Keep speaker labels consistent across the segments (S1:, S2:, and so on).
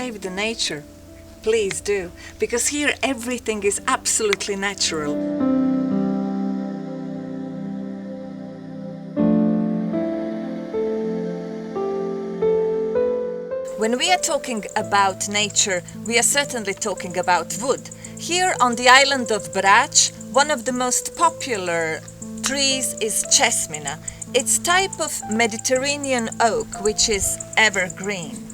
S1: save the nature, please do, because here everything is absolutely natural. When we are talking about nature, we are certainly talking about wood. Here on the island of Brač, one of the most popular trees is Česmina. It's type of Mediterranean oak, which is evergreen.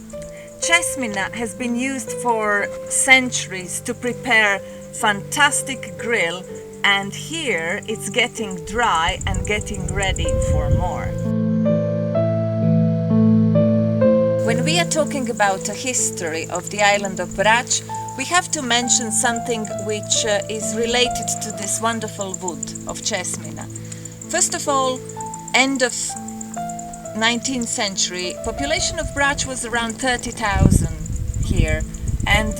S1: Česmina has been used for centuries to prepare fantastic grill, and here it's getting dry and getting ready for more. When we are talking about the history of the island of Brač, we have to mention something which is related to this wonderful wood of Česmina. First of all, end of 19th century, population of Brač was around 30,000 here, and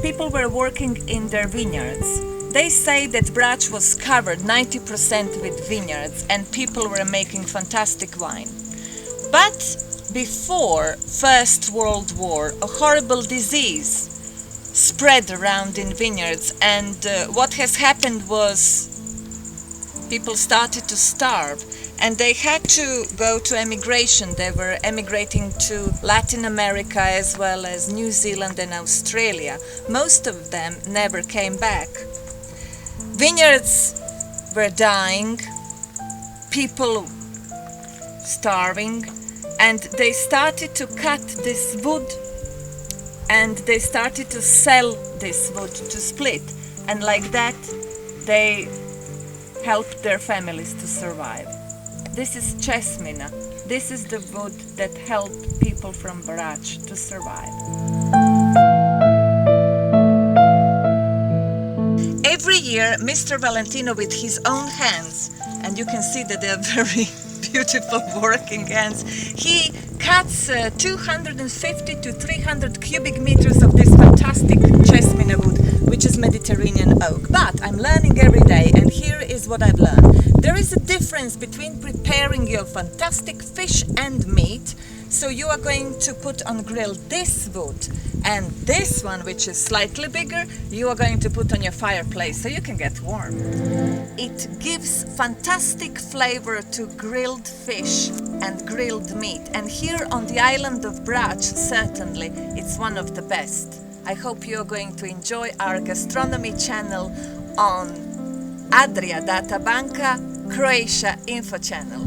S1: people were working in their vineyards. They say that Brač was covered 90% with vineyards and people were making fantastic wine. But before First World War, a horrible disease spread around in vineyards, and what has happened was people started to starve and they had to go to emigration. They were emigrating to Latin America as well as New Zealand and Australia. Most of them never came back. Vineyards were dying, people starving, and they started to cut this wood and they started to sell this wood to split, and like that they helped their families to survive. This is Česmina. This is the wood that helped people from Brač to survive. Every year Mr. Valentino, with his own hands, and you can see that they are very beautiful working hands, he cuts 250 to 300 cubic meters of this fantastic Česmina wood, which is Mediterranean oak. But I'm learning every day, and here is what I've learned. There is a difference between preparing your fantastic fish and meat. So you are going to put on grill this wood, and this one, which is slightly bigger, you are going to put on your fireplace so you can get warm. It gives fantastic flavor to grilled fish and grilled meat, and here on the island of Brač, certainly it's one of the best. I hope you're going to enjoy our gastronomy channel on Adria Data Banka, Croatia info channel.